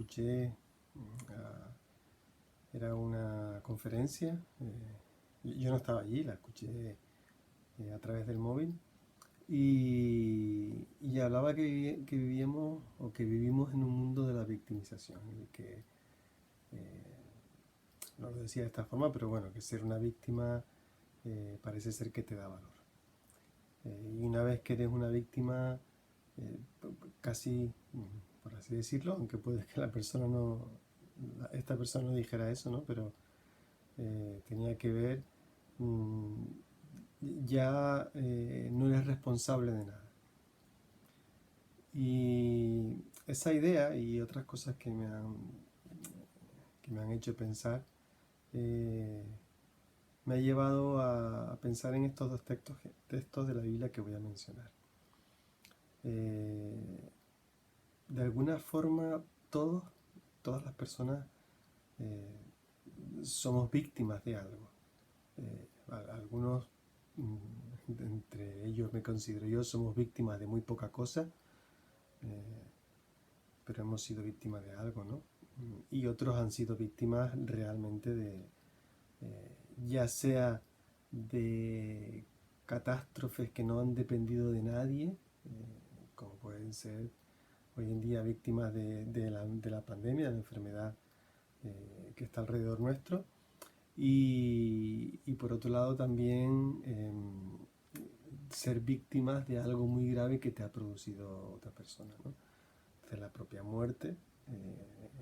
escuché, era una conferencia, yo no estaba allí, la escuché a través del móvil y hablaba que vivíamos o que vivimos en un mundo de la victimización, en el que, no lo decía de esta forma, pero bueno, que ser una víctima parece ser que te da valor. Y una vez que eres una víctima, eh, casi, por así decirlo, aunque puede que la persona no, esta persona no dijera eso, ¿no? Pero tenía que ver, mm, ya no eres responsable de nada. Y esa idea y otras cosas que me han hecho pensar, eh, me ha llevado a pensar en estos dos textos de la Biblia que voy a mencionar. Eh, de alguna forma, todas las personas eh, somos víctimas de algo. Algunos, entre ellos me considero yo, somos víctimas de muy poca cosa, eh, pero hemos sido víctimas de algo, ¿no? Y otros han sido víctimas realmente de, ya sea de catástrofes que no han dependido de nadie, como pueden ser hoy en día víctimas de la pandemia, de la enfermedad que está alrededor nuestro, y por otro lado también ser víctimas de algo muy grave que te ha producido otra persona, ¿no? De la propia muerte,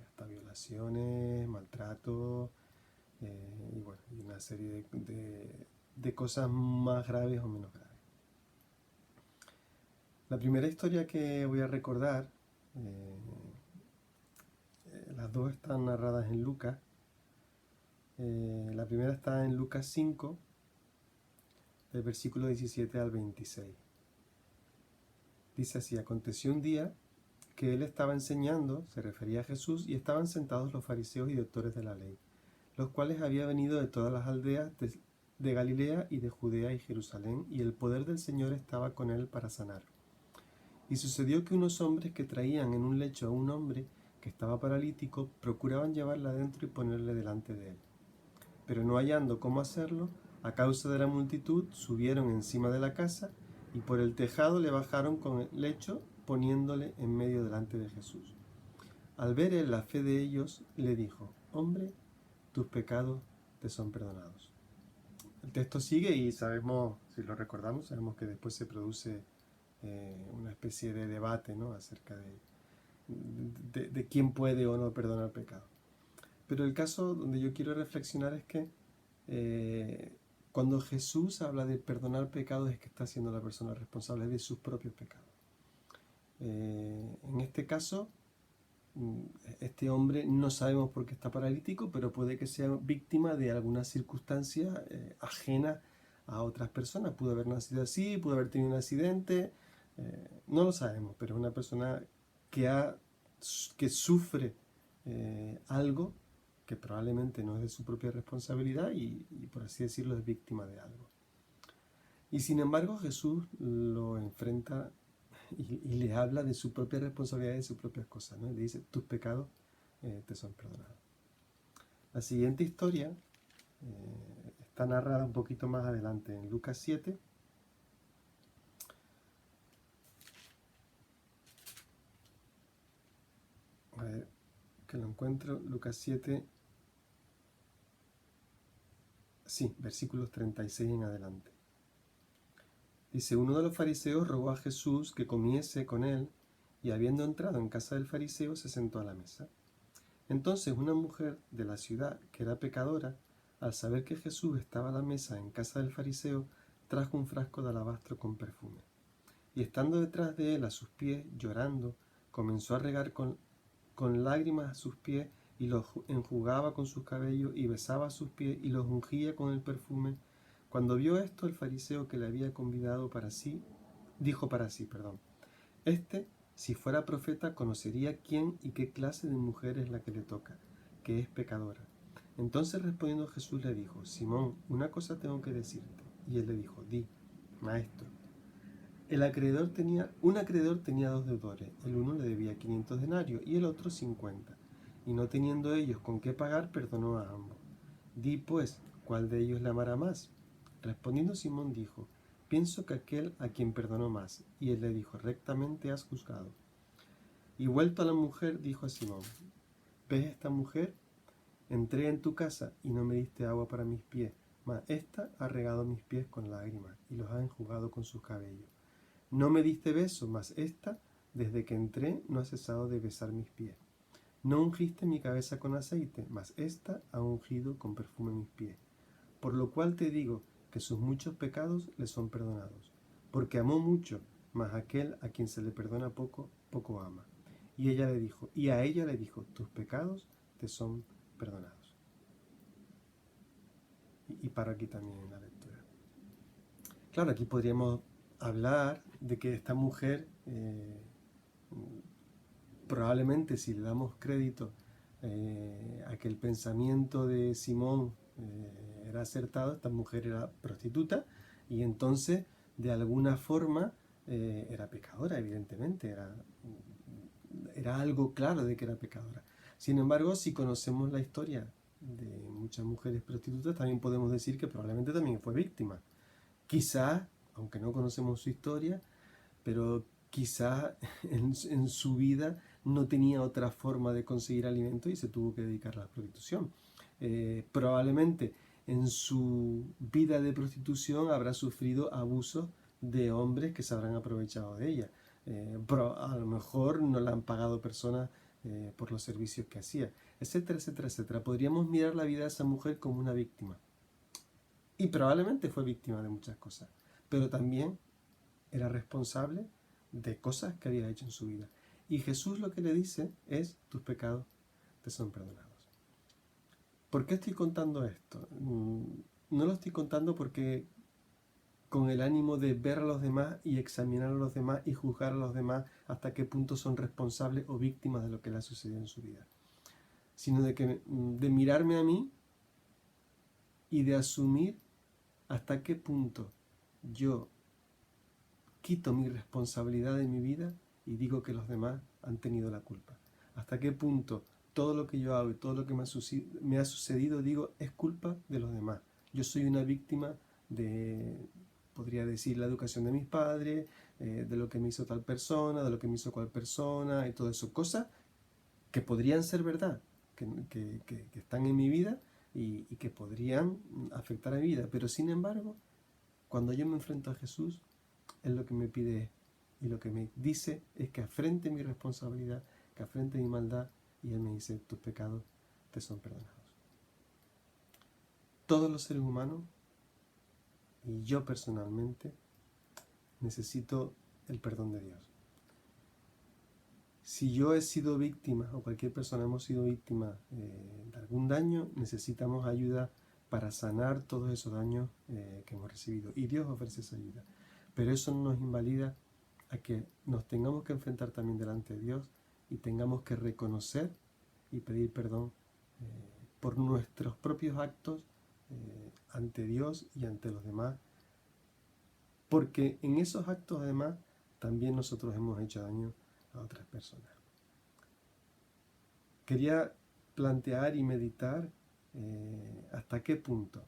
hasta violaciones, maltrato, y bueno, y una serie de cosas más graves o menos graves. La primera historia que voy a recordar, las dos están narradas en Lucas. La primera está en Lucas 5, del versículo 17 al 26. Dice así: aconteció un día que él estaba enseñando, se refería a Jesús, y estaban sentados los fariseos y doctores de la ley, los cuales habían venido de todas las aldeas de Galilea y de Judea y Jerusalén, y el poder del Señor estaba con él para sanar. Y sucedió que unos hombres que traían en un lecho a un hombre que estaba paralítico procuraban llevarle adentro y ponerle delante de él. Pero no hallando cómo hacerlo, a causa de la multitud, subieron encima de la casa y por el tejado le bajaron con el lecho, poniéndole en medio delante de Jesús. Al ver él la fe de ellos, le dijo: hombre, tus pecados te son perdonados. El texto sigue y sabemos, si lo recordamos, sabemos que después se produce una especie de debate, ¿no?, acerca de quién puede o no perdonar pecado. Pero el caso donde yo quiero reflexionar es que cuando Jesús habla de perdonar pecados, es que está siendo la persona responsable de sus propios pecados. En este caso, este hombre no sabemos por qué está paralítico, pero puede que sea víctima de alguna circunstancia ajena a otras personas. Pudo haber nacido así, pudo haber tenido un accidente, no lo sabemos, pero es una persona que sufre algo que probablemente no es de su propia responsabilidad y por así decirlo es víctima de algo. Y sin embargo Jesús lo enfrenta y le habla de su propia responsabilidad y de sus propias cosas, ¿no? Y le dice: tus pecados te son perdonados. La siguiente historia está narrada un poquito más adelante en Lucas 7. A ver, que lo encuentro. Lucas 7, sí, versículos 36 en adelante. Dice: uno de los fariseos rogó a Jesús que comiese con él, y habiendo entrado en casa del fariseo, se sentó a la mesa. Entonces una mujer de la ciudad, que era pecadora, al saber que Jesús estaba a la mesa en casa del fariseo, trajo un frasco de alabastro con perfume. Y estando detrás de él a sus pies, llorando, comenzó a regar con lágrimas sus pies, y los enjugaba con sus cabellos, y besaba sus pies, y los ungía con el perfume. Cuando vio esto, el fariseo que le había convidado dijo para sí, este, si fuera profeta, conocería quién y qué clase de mujer es la que le toca, que es pecadora. Entonces respondiendo Jesús le dijo: Simón, una cosa tengo que decirte. Y él le dijo: di, maestro. Un acreedor tenía dos deudores. El uno le debía 500 denarios y el otro 50. y no teniendo ellos con qué pagar, perdonó a ambos. Di pues, ¿cuál de ellos le amará más? Respondiendo Simón dijo, pienso que aquel a quien perdonó más. Y él le dijo, rectamente has juzgado. Y vuelto a la mujer, dijo a Simón, ¿ves esta mujer? Entré en tu casa y no me diste agua para mis pies, mas ésta ha regado mis pies con lágrimas y los ha enjugado con sus cabellos. No me diste beso, mas ésta, desde que entré, no ha cesado de besar mis pies. No ungiste mi cabeza con aceite, mas ésta ha ungido con perfume mis pies. Por lo cual te digo que sus muchos pecados le son perdonados, porque amó mucho, mas aquel a quien se le perdona poco, poco ama. Y a ella le dijo, tus pecados te son perdonados. Y paro aquí también en la lectura. Claro, aquí podríamos hablar de que esta mujer, probablemente si le damos crédito a que el pensamiento de Simón era acertado, esta mujer era prostituta y entonces de alguna forma era pecadora, evidentemente, era algo claro de que era pecadora. Sin embargo, si conocemos la historia de muchas mujeres prostitutas, también podemos decir que probablemente también fue víctima. Quizás, aunque no conocemos su historia, pero quizás en su vida no tenía otra forma de conseguir alimento y se tuvo que dedicar a la prostitución. Probablemente en su vida de prostitución habrá sufrido abusos de hombres que se habrán aprovechado de ella. Pero a lo mejor no la han pagado personas por los servicios que hacía, etcétera, etcétera, etcétera. Podríamos mirar la vida de esa mujer como una víctima. Y probablemente fue víctima de muchas cosas, pero también era responsable de cosas que había hecho en su vida. Y Jesús lo que le dice es, tus pecados te son perdonados. ¿Por qué estoy contando esto? No lo estoy contando porque con el ánimo de ver a los demás y examinar a los demás y juzgar a los demás hasta qué punto son responsables o víctimas de lo que le ha sucedido en su vida, sino de mirarme a mí y de asumir hasta qué punto yo quito mi responsabilidad de mi vida y digo que los demás han tenido la culpa. Hasta qué punto todo lo que yo hago y todo lo que me ha sucedido digo es culpa de los demás. Yo soy una víctima de, podría decir, la educación de mis padres, de lo que me hizo tal persona, de lo que me hizo cual persona y todo eso. Cosas que podrían ser verdad, que están en mi vida y que podrían afectar a mi vida. Pero sin embargo, cuando yo me enfrento a Jesús, Él lo que me pide y lo que me dice es que afrente mi responsabilidad, que afrente mi maldad, y Él me dice, tus pecados te son perdonados. Todos los seres humanos, y yo personalmente, necesito el perdón de Dios. Si yo he sido víctima, o cualquier persona hemos sido víctima de algún daño, necesitamos ayuda para sanar todos esos daños que hemos recibido. Y Dios ofrece esa ayuda. Pero eso no nos invalida a que nos tengamos que enfrentar también delante de Dios y tengamos que reconocer y pedir perdón por nuestros propios actos ante Dios y ante los demás, porque en esos actos además también nosotros hemos hecho daño a otras personas. Quería plantear y meditar hasta qué punto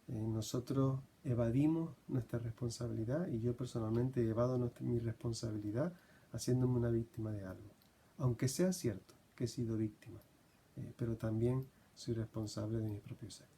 nosotros evadimos nuestra responsabilidad, y yo personalmente evado mi responsabilidad haciéndome una víctima de algo. Aunque sea cierto que he sido víctima, pero también soy responsable de mis propios actos.